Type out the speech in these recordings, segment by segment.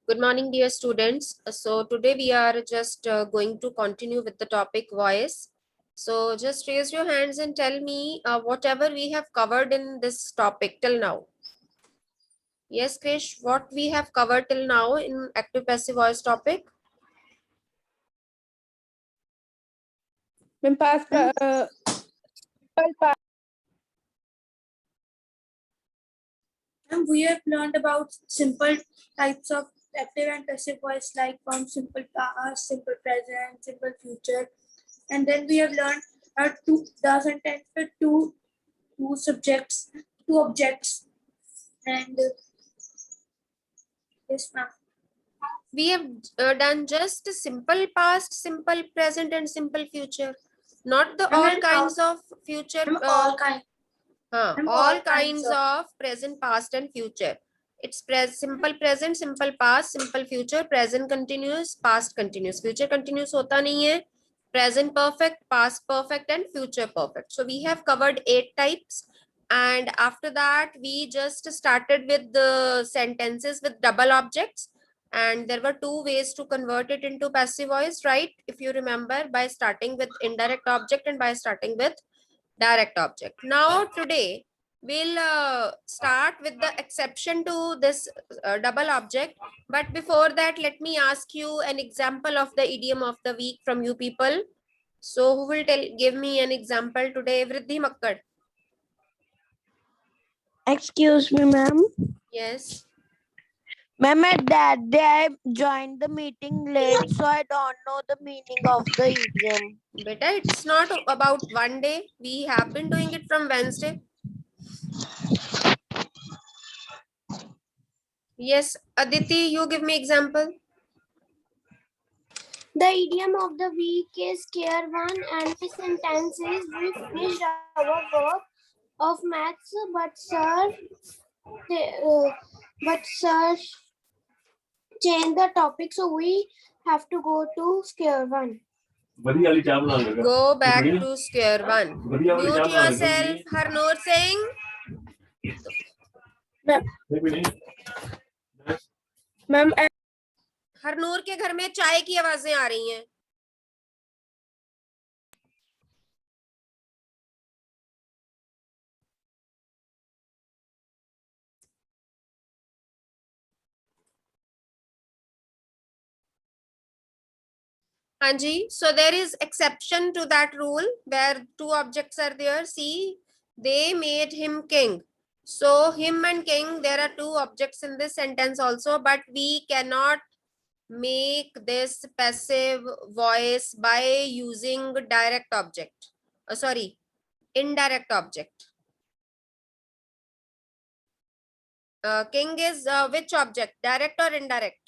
Good morning, dear students. So today we are just going to continue with the topic voice. So just raise your hands and tell me whatever we have covered in this topic till now. Yes, Krish, what we have covered till now in active passive voice topic? And we have learned about simple types of active and passive voice like from simple past, simple present, simple future. And then we have learned the sentence with two subjects, two objects. And yes, ma'am. We have done just simple past, simple present, and simple future. Not the all kinds of future. All kinds. All kinds of present, past, and future. It's simple present, simple past, simple future, present continuous, past continuous. Future continuous होता नहीं है. Present perfect, past perfect, and future perfect. So we have covered 8 types. And after that, we just started with the sentences with double objects. And there were 2 ways to convert it into passive voice, right? If you remember, by starting with indirect object and by starting with direct object. Now today we'll start with the exception to this double object, but before that let me ask you an example of the idiom of the week from you people. So who will give me an example today? Vriddhi Makkad. Excuse me, ma'am. Yes. Ma'am, at that day I joined the meeting late, so I don't know the meaning of the idiom. Beta, it's not about one day. We have been doing it from Wednesday. Yes, Aditi, you give me example. The idiom of the week is care one, and the sentence is we finished our work of maths, but sir changed the topic, so we have to go to square one. Go back to square one. Mute yourself, Harnoor Singh. Ma'am, Harnoor के घर में चाय की आवाजें आ रही हैं. Hanji, so there is exception to that rule where 2 objects are there. See, they made him king. So him and king, there are 2 objects in this sentence also, but we cannot make this passive voice by using direct object. Sorry, indirect object. King is which object? Direct or indirect?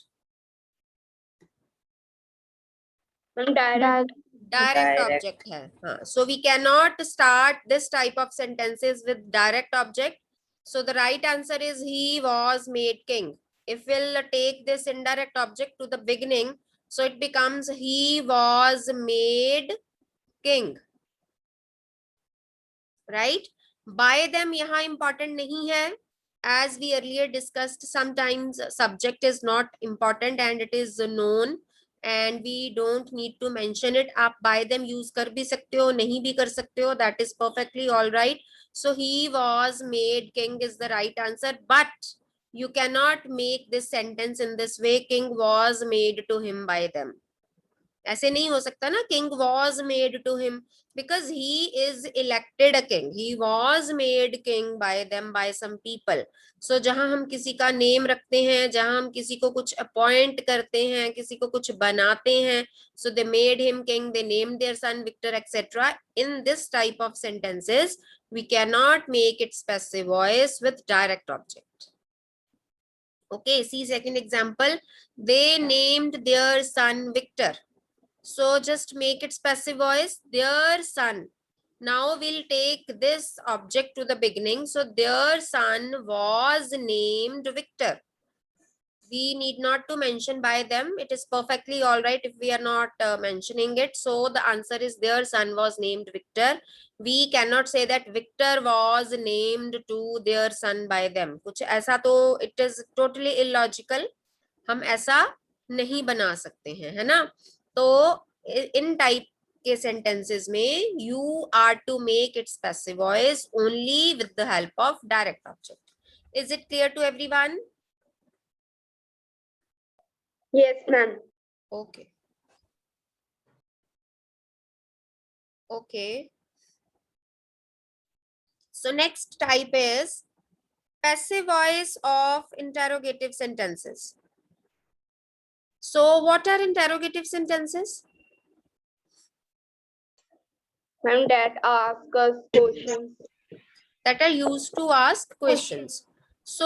Direct object है. So we cannot start this type of sentences with direct object. So the right answer is he was made king. If we'll take this indirect object to the beginning, so it becomes he was made king. Right? By them यहाँ important नहीं है. As we earlier discussed, sometimes subject is not important and it is known. And we don't need to mention it. आप by them use कर भी सकते हो, नहीं भी कर सकते हो. That is perfectly all right. So he was made king is the right answer. But you cannot make this sentence in this way. King was made to him by them. ऐसे नहीं हो सकता ना. King was made to him because he is elected a king. He was made king by them, by some people. So जहां हम किसी का name रखते हैं, जहां हम किसी को कुछ अपॉइंट करते हैं, किसी को कुछ बनाते हैं, so they made him king, they named their son Victor, etc. In this type of sentences, we cannot make its passive voice with direct object. Okay, see second example. They named their son Victor. So just make its passive voice, their son. Now we'll take this object to the beginning. So their son was named Victor. We need not to mention by them. It is perfectly all right if we are not mentioning it. So the answer is their son was named Victor. We cannot say that Victor was named to their son by them. कुछ ऐसा तो it is totally illogical. हम ऐसा नहीं बना सकते हैं, है ना। तो इन टाइप के सेंटेंसेस में you are to make its passive voice only with the help of direct object. Is it clear to everyone? Yes, ma'am. Okay. Okay. So next type is passive voice of interrogative sentences. So what are interrogative sentences? Ma'am, that ask us questions. That are used to ask questions. So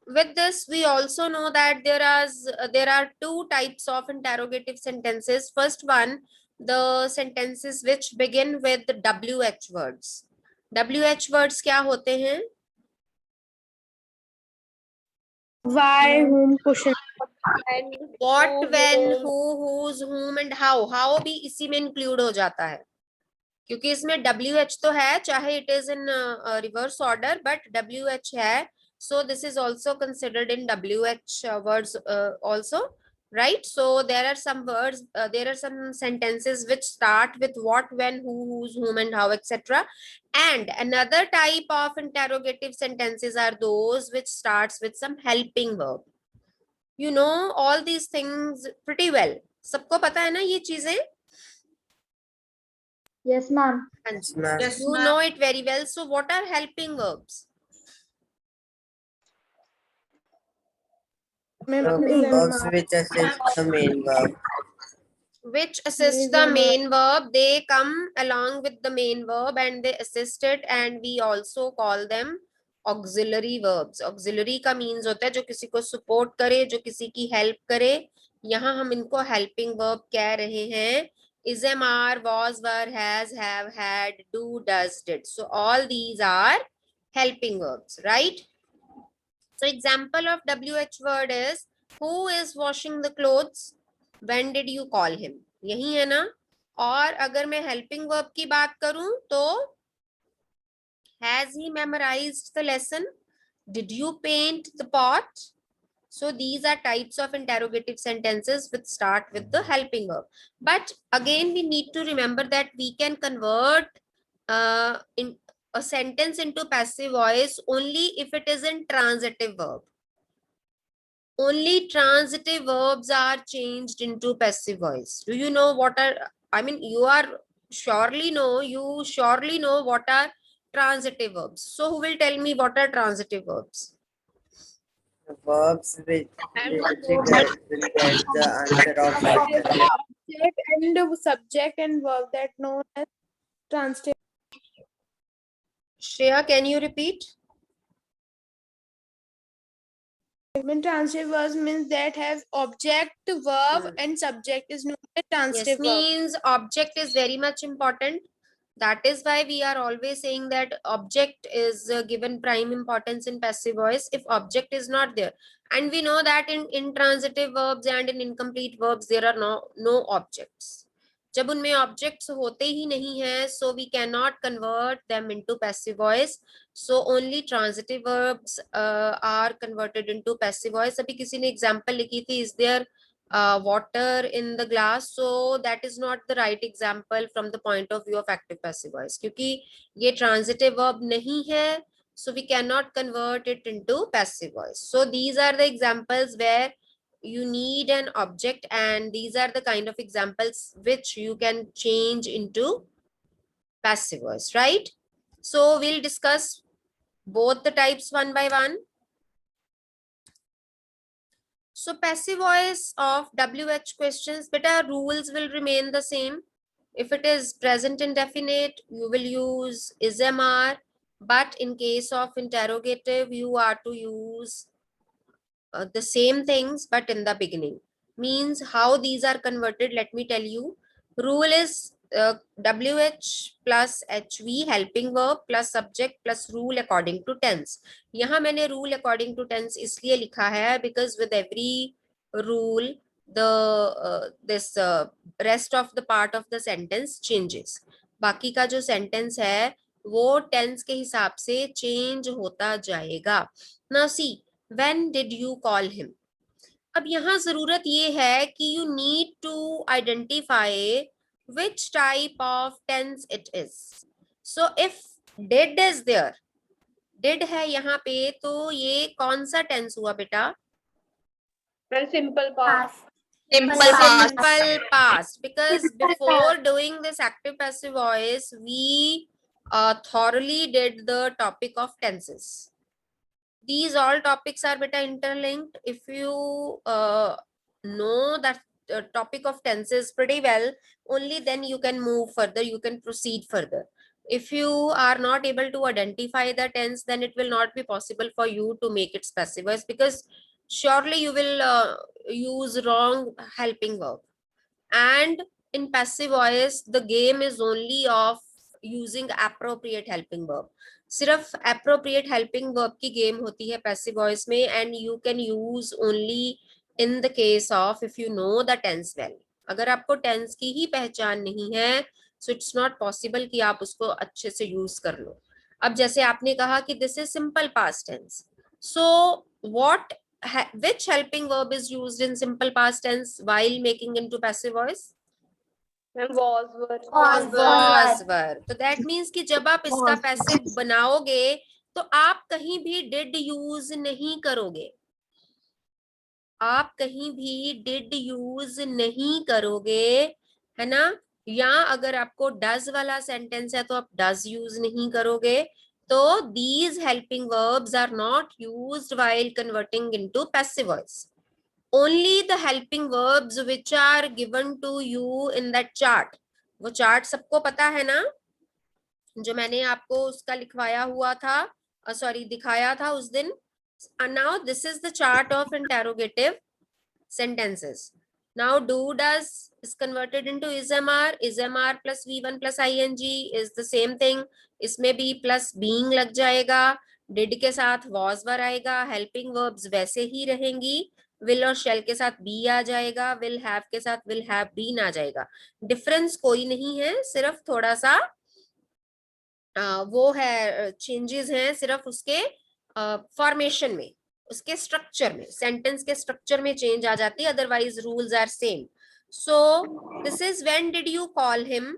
with this, we also know that there are two types of interrogative sentences. First one, the sentences which begin with WH words. WH words क्या होते हैं? Why, whom, question. And What, who, when, whom. who, whose, whom and how. How भी इसी में include हो जाता है, क्योंकि इसमें WH तो है, चाहे it is in reverse order, but WH है. So this is also considered in WH words also, right? So there are some words, there are some sentences which start with what, when, who, whose, whom and how, etc. And another type of interrogative sentences are those which starts with some helping verb. You know all these things pretty well. सबको पता है ना ये चीजें? Yes, ma'am. Yes, you know it very well. So what are helping verbs? Verbs which assist the main verb. Which assist the main verb. They come along with the main verb and they assist it, and we also call them auxiliary verbs. Auxiliary का means होता है जो किसी को support करे, जो किसी की help करे. यहाँ हम इनको helping verb कह रहे हैं. Is, am, are, was, were, has, have, had, do, does, did. So all these are helping verbs, right? So example of WH word is, who is washing the clothes? When did you call him? यही है ना. और अगर मैं helping verb की बात करूं तो has he memorized the lesson? Did you paint the pot? So these are types of interrogative sentences which start with the helping verb. But again, we need to remember that we can convert in a sentence into passive voice only if it is in transitive verb. Only transitive verbs are changed into passive voice. Do you know what are, I mean, you surely know what are transitive verbs. So who will tell me what are transitive verbs? Verbs which get the answer of question. Object and subject and verb that known as transitive. Shreya, can you repeat? Transitive verbs means that have object, verb, and subject is known as transitive Yes, verb. means object is very much important. That is why we are always saying that object is given prime importance in passive voice if object is not there. And we know that in intransitive verbs and in incomplete verbs, there are no objects. जब उनमें objects होते ही नहीं है, so we cannot convert them into passive voice. So only transitive verbs are converted into passive voice. अभी किसी ने example लिखी थी, is there water in the glass? So that is not the right example from the point of view of active passive voice, क्योंकि ये transitive verb नहीं है, so we cannot convert it into passive voice. So these are the examples where you need an object, and these are the kind of examples which you can change into passive voice, right? So we'll discuss both the types one by one. So passive voice of WH questions, beta, rules will remain the same. If it is present indefinite, you will use is, am, are, but in case of interrogative, you are to use the same things but in the beginning. Means how these are converted, let me tell you. Rule is WH plus HV helping verb plus subject plus rule according to tense. यहाँ मैंने rule according to tense इसलिए लिखा है because with every rule the this rest of the part of the sentence changes. बाकी का जो sentence है वो tense के हिसाब से change होता जाएगा. Now see, when did you call him? अब यहाँ जरूरत ये है कि you need to identify which type of tense it is. So if did is there, did है यहाँ पे, तो ये कौन सा टेंस हुआ बेटा? Simple past. Simple past, because before doing this active passive voice we thoroughly did the topic of tenses. These all topics are beta interlinked. If you know that topic of tenses pretty well, only then you can move further, you can proceed further. If you are not able to identify the tense, then it will not be possible for you to make it passive voice, because surely you will use wrong helping verb. And in passive voice the game is only of using appropriate helping verb. सिर्फ appropriate helping verb की game होती है passive voice में, and you can use only in the case of if you know the tense well. अगर आपको tense की ही पहचान नहीं है, so it's not possible कि आप उसको अच्छे से use कर लो. अब जैसे आपने कहा कि this is simple past tense, so which helping verb is used in simple past tense while making into passive voice? Was, were. Was, were. तो that means कि जब आप इसका passive बनाओगे तो आप कहीं भी did use नहीं करोगे. आप कहीं भी did use नहीं करोगे, है ना? या अगर आपको does वाला sentence है तो आप does use नहीं करोगे. तो these helping verbs are not used while converting into passive voice. Only the helping verbs which are given to you in that chart. वो चार्ट सबको पता है ना, जो मैंने आपको उसका लिखवाया हुआ था, सॉरी दिखाया था उस दिन. Now this is the chart of interrogative sentences. Now do does is converted into ismr. Ismr plus v1 plus ing is the same thing. इसमें भी plus being लग जाएगा. Did के साथ was were आएगा. Helping verbs वैसे ही रहेंगी. Will और shall के साथ be आ जाएगा. Will have के साथ will have been आ जाएगा. Difference कोई नहीं है, सिर्फ थोड़ा सा वो है, चेंजेस हैं सिर्फ उसके फॉर्मेशन में, उसके स्ट्रक्चर में, सेंटेंस के स्ट्रक्चर में चेंज आ जाती है, otherwise rules are same. So this is when did you call him.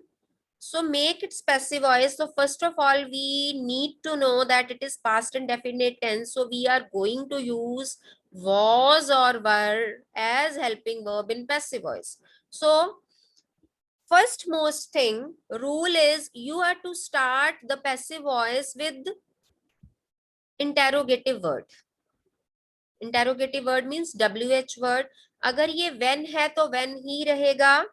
So make it passive voice. So first of all we need to know that it is past indefinite tense, so we are going to use was or were as helping verb in passive voice. So first most thing rule is you have to start the passive voice with interrogative word. Interrogative word means WH word. अगर ये when है तो when ही रहेगा.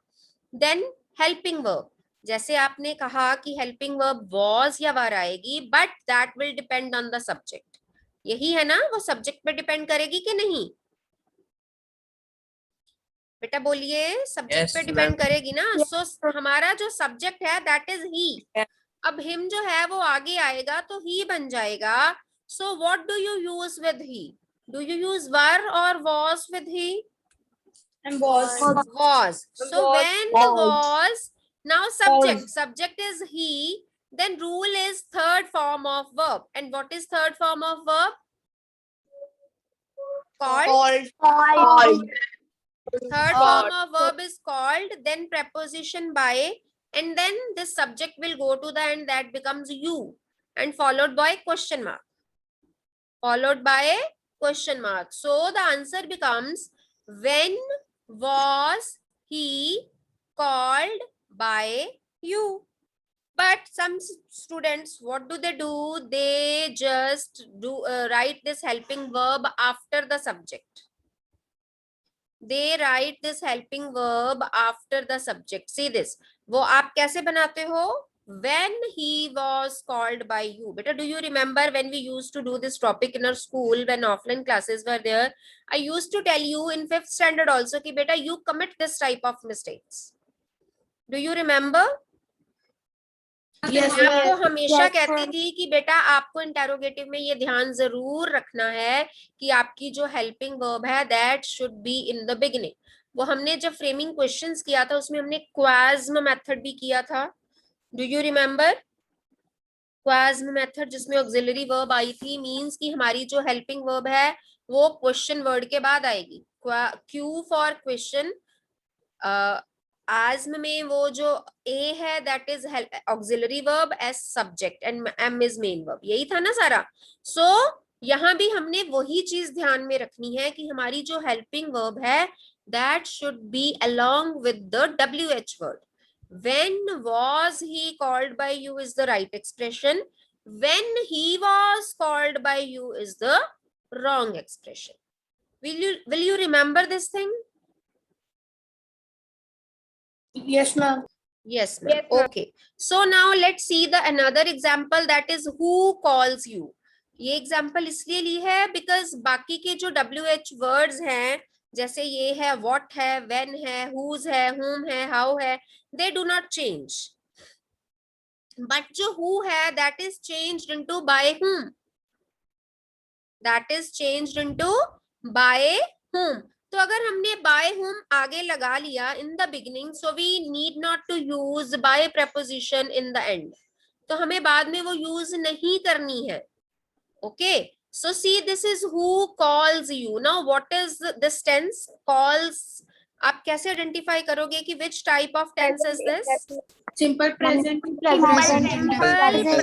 Then helping verb, जैसे आपने कहा कि helping verb was या were आएगी, but that will depend on the subject. यही है ना, वो subject पे depend करेगी कि नहीं? बेटा बोलिए, सब्जेक्ट पे डिपेंड करेगी ना. सो हमारा जो सब्जेक्ट है दैट इज ही. अब हिम जो है वो आगे आएगा तो ही बन जाएगा. So what do you use with he? Do you use were और was with he? And was. So when was, now subject is he, then rule is third form of verb. And what is third form of verb? Called. Third form of verb is called, then preposition by, and then this subject will go to the end, that becomes you, and followed by question mark. So the answer becomes, when was he called by you? But some students, what do? They just write this helping verb after the subject. They write this helping verb after the subject. See this. वो आप कैसे बनाते हो? When he was called by you. Beta, do you remember when we used to do this topic in our school, when offline classes were there? I used to tell you in 5th standard also कि beta you commit this type of mistakes. Do you remember? Yes, मैं आपको हमेशा कहती थी कि बेटा आपको interrogative में ये ध्यान जरूर रखना है कि आपकी जो हेल्पिंग वर्ब है that should be in the beginning. वो हमने जब फ्रेमिंग क्वेश्चंस किया था उसमें हमने क्वाज्म मेथड भी किया था. डू यू रिमेम्बर क्वाज्म मेथड, जिसमें ऑक्सिलरी वर्ब आई थी? मींस कि हमारी जो हेल्पिंग वर्ब है वो क्वेश्चन वर्ड के बाद आएगी. Q for question. ASM में वो जो A है that is auxiliary verb, S subject and M is main verb. यही था ना सारा. So यहाँ भी हमने वही चीज ध्यान में रखनी है कि हमारी जो helping verb है that should be along with the WH word. When was he called by you is the right expression. When he was called by you is the wrong expression. Will you remember this thing? Yes, ma'am. Yes, ma'am. Yes, ma'am. Okay. So now let's see the another example, that is who calls you. ये example इसलिए ली है because बाकी के जो WH words हैं, जैसे ये है what है, when है, whose है, whom है, how है, they do not change. But जो who है that is changed into by whom. That is changed into by whom. तो अगर हमने by whom आगे लगा लिया in the beginning, so we need not to use by preposition in the end. तो हमें बाद में वो use नहीं करनी है. Okay. So see, this is who calls you. Now what is this tense? Calls. आप कैसे identify करोगे कि which type of tense is this? Simple present. Simple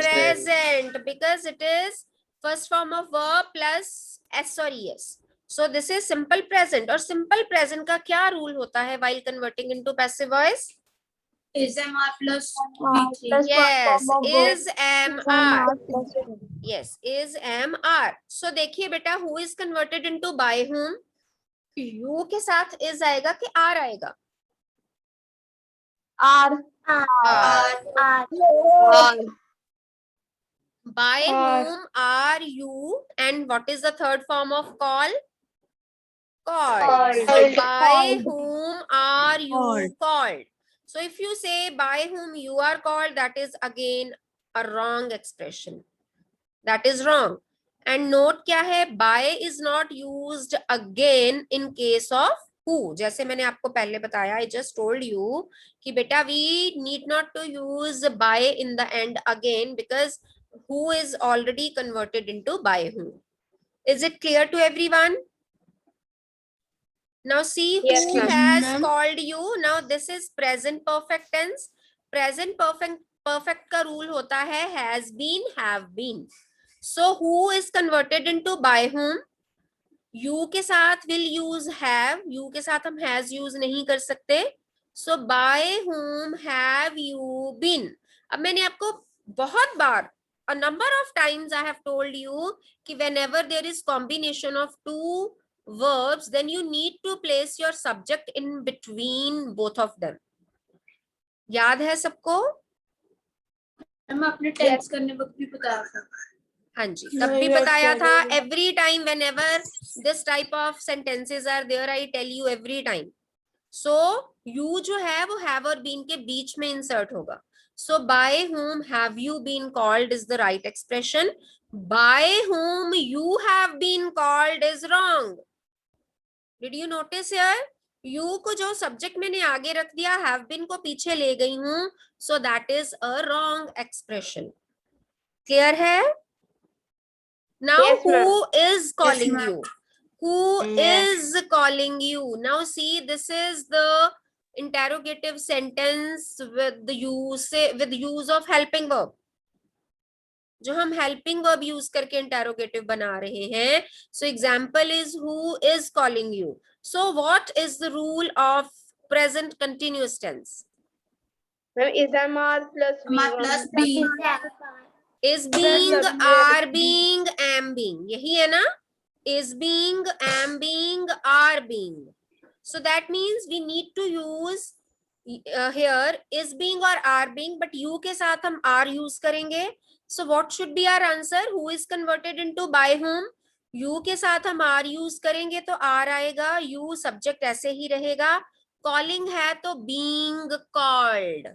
present, because it is first form of verb plus s or es. So this is simple present. और simple present का क्या rule होता है while converting into passive voice? Is MR plus V3. Yes, is MR. Yes, is MR. So देखिए बेटा, who is converted into by whom? You के साथ is आएगा कि R आएगा? R. By whom are you? And what is the third form of call? Called. So by whom are you called? So if you say by whom you are called, that is again a wrong expression. That is wrong. And note क्या है? By is not used again in case of who. जैसे मैंने आपको पहले बताया, I just told you कि बेटा we need not to use by in the end again because who is already converted into by whom. Is it clear to everyone? Now see Yes, who ma'am. has called you. Now this is present perfect tense. Present perfect का rule होता है has been, have been. So who is converted into by whom? You के साथ will use have. You के साथ हम has use नहीं कर सकते. So by whom have you been? अब मैंने आपको बहुत बार, a number of times I have told you कि whenever there is combination of two verbs, then you need to place your subject in between both of them. याद है सबको? हम अपने टेंस करने वक्त भी बताया था. हाँ जी, तब भी बताया था. Every time whenever this type of sentences are there, I tell you every time. So you जो है वो have और been के बीच में insert होगा. So by whom have you been called is the right expression. By whom you have been called is wrong. Did you notice here? You को जो subject मैंने आगे रख दिया, have been को पीछे ले गई हूँ. So that is a wrong expression. Clear है? Now Yes, ma'am. who is calling ma'am. you? Who Yes. is calling you? Now see, this is the interrogative sentence with the use of helping verb. जो हम helping verb use करके interrogative बना रहे हैं. So example is who is calling you. So what is the rule of present continuous tense? Ma'am, is MR plus MR plus B. Is being, are being, am being. यही है ना? Is being, am being, are being. So that means we need to use here is being or are being, but you के साथ हम are use करेंगे. So what should be our answer? Who is converted into by whom? You के साथ हम are use करेंगे तो are आएगा. You subject ऐसे ही रहेगा. Calling है तो being called.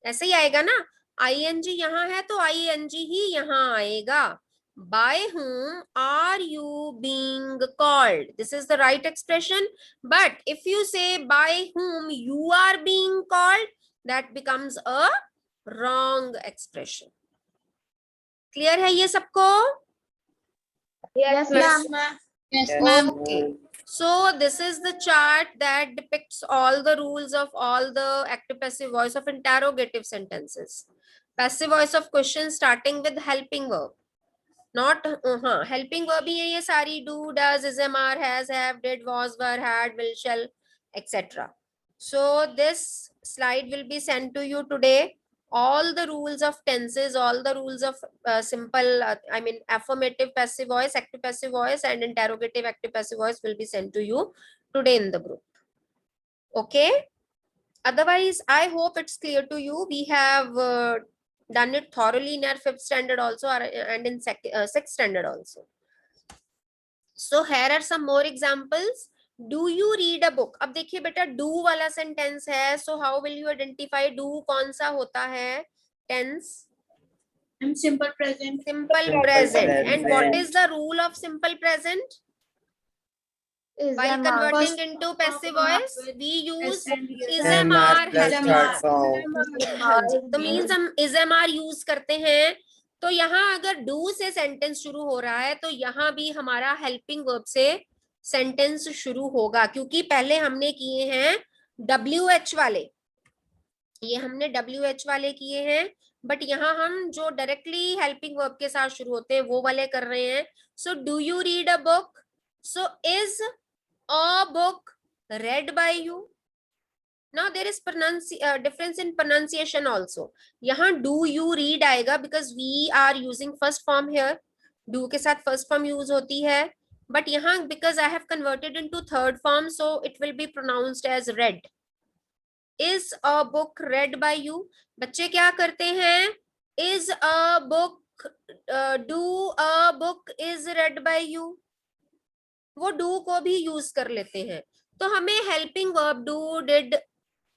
ऐसे ही आएगा ना? ing यहाँ है तो ing ही यहाँ आएगा. By whom are you being called? This is the right expression. But if you say by whom you are being called, that becomes a wrong expression. Clear है ये सबको? Yes, ma'am. ma'am. Yes, Okay. ma'am. So this is the chart that depicts all the rules of all the active passive voice of interrogative sentences. Passive voice of questions starting with helping verb. Not helping verb ही है ये सारी, do, does, is, am, are, has, have, did, was, were, had, will, shall, etc. So this slide will be sent to you today. All the rules of tenses, all the rules of simple, I mean affirmative passive voice, active passive voice, and interrogative active passive voice will be sent to you today in the group. Okay. Otherwise, I hope it's clear to you. We have done it thoroughly in our 5th standard also, and in 6th standard also. So here are some more examples. Do you read a book? अब देखिए बेटा, do वाला sentence है, so how will you identify do कौन सा होता है tense? And simple present. Simple Simple present. And what present. is the rule of simple present? While converting into passive voice, we use is am are plus helping third verb. form. हाँ जी, तो means हम is am are use करते हैं. तो यहाँ अगर do से sentence शुरू हो रहा है तो यहाँ भी हमारा हेल्पिंग वर्ब से सेंटेंस शुरू होगा, क्योंकि पहले हमने किए हैं WH वाले, ये हमने WH वाले किए हैं, बट यहाँ हम जो डायरेक्टली हेल्पिंग वर्ब के साथ शुरू होते हैं वो वाले कर रहे हैं. So do you read a book? So is a book read by you? Now there is difference in pronunciation also. यहाँ do you read आएगा because we are using first form here. Do के साथ first form use होती है, but यहाँ because I have converted into third form, so it will be pronounced as read. Is a book read by you? बच्चे क्या करते हैं? Is a book, do a book is read by you? वो do को भी use कर लेते हैं. तो हमें helping verb do, did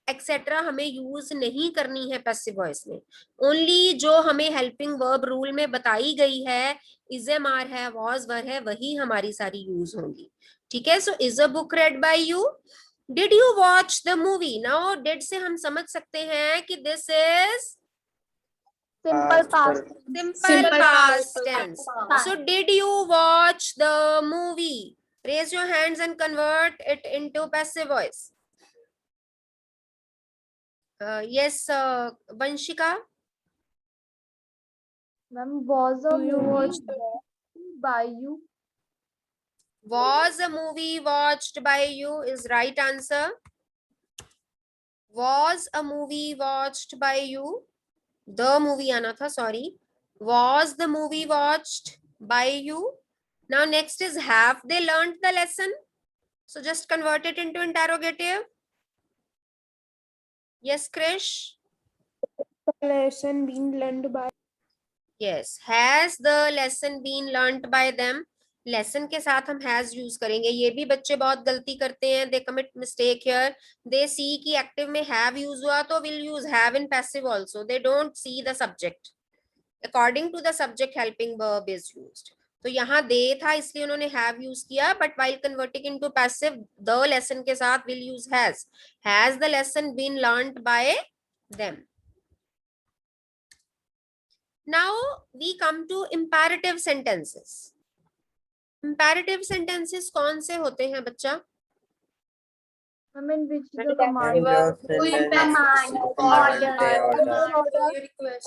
etcetera हमें यूज नहीं करनी है पैसिव वॉइस में. ओनली जो हमें हेल्पिंग वर्ब रूल में बताई गई है, इज एम आर है, वॉज वर है, वही हमारी सारी यूज होंगी. ठीक है. So is a book read by you? Did you watch the movie? Now did से हम समझ सकते हैं कि this is Simple past. simple past tense. So did you watch the movie? Raise your hands and convert it into passive voice. Yes, Vanshika. Ma'am, was a movie by you? Was a movie watched by you is right answer. Was a movie watched by you? The movie आना था, sorry. Was the movie watched by you? Now next is have they learned the lesson? So just convert it into interrogative. Yes, Krish. Lesson being learned by. Yes, has the lesson been learnt by them? Lesson के साथ हम has use करेंगे. ये भी बच्चे बहुत गलती करते हैं. They commit mistake here. They see कि एक्टिव में हैव यूज हुआ तो will use have in passive also. They don't see the subject. According to the subject helping verb is used. तो यहाँ दे था इसलिए उन्होंने हैव यूज किया, but while converting into passive the lesson के साथ will use has. Has the lesson been learned by them. Now we come to imperative sentences. Imperative sentences कौन से होते हैं बच्चा? I mean, which is the command? End of sentence.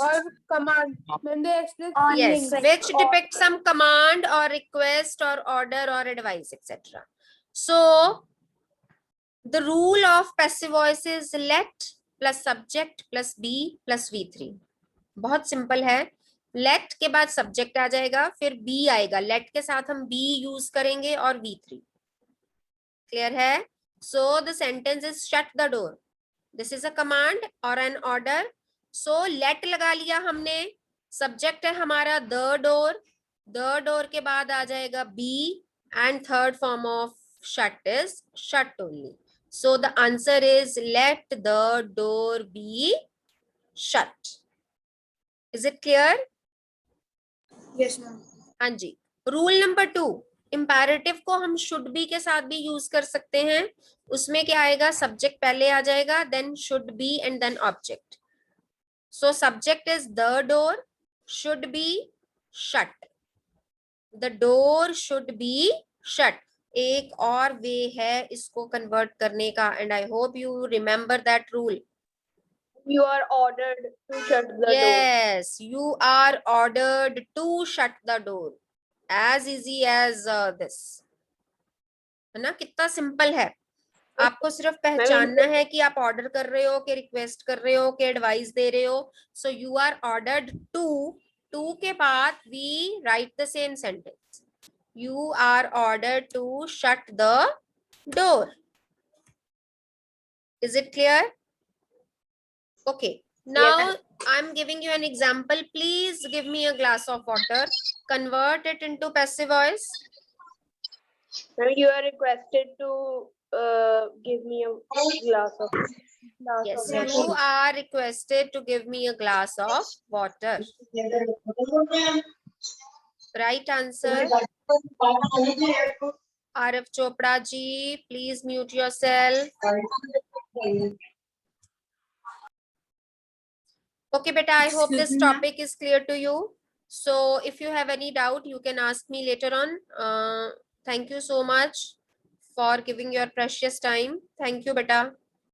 Or command. When they express Yes, feelings. which depicts some command or request or order or advice, etc. So the rule of passive voice is let plus subject plus be plus V3. बहुत simple है. Late के बाद subject आ जाएगा, फिर B आएगा. Late के साथ हम बी यूज करेंगे और V3. क्लियर है? So the sentence is shut the door. This is a command और एन ऑर्डर. सो लेट लगा लिया हमने. सब्जेक्ट है हमारा द डोर. द डोर के बाद आ जाएगा be and third form of shut is shut only. So the answer is let the door be shut. Is it clear? Yes, ma'am. हाँ जी. रूल नंबर 2, इंपैरेटिव को हम should be के साथ भी यूज कर सकते हैं. उसमें क्या आएगा? सब्जेक्ट पहले आ जाएगा, then should be and then object. So subject is the door, should be shut. The door should be shut. एक और वे है इसको कन्वर्ट करने का, and I hope you remember that rule. You are ordered to shut the door. Yes, you are ordered to shut the door. As easy as this. है ना, कितना simple है. आपको सिर्फ पहचानना है कि आप ऑर्डर कर रहे हो, कि रिक्वेस्ट कर रहे हो, कि एडवाइस दे रहे हो. So you are ordered to के बाद we write the same sentence. You are ordered to shut the door. Is it clear? Okay. Now I'm giving you an example. Please give me a glass of water. Convert it into passive voice. Ma'am, you are requested to give me a glass of Yes, you are requested to give me a glass of water. Right answer. Arif Chopra ji, please mute yourself. Okay, beta, I hope this topic is clear to you. So if you have any doubt, you can ask me later on. Thank you so much for giving your precious time. Thank you, beta.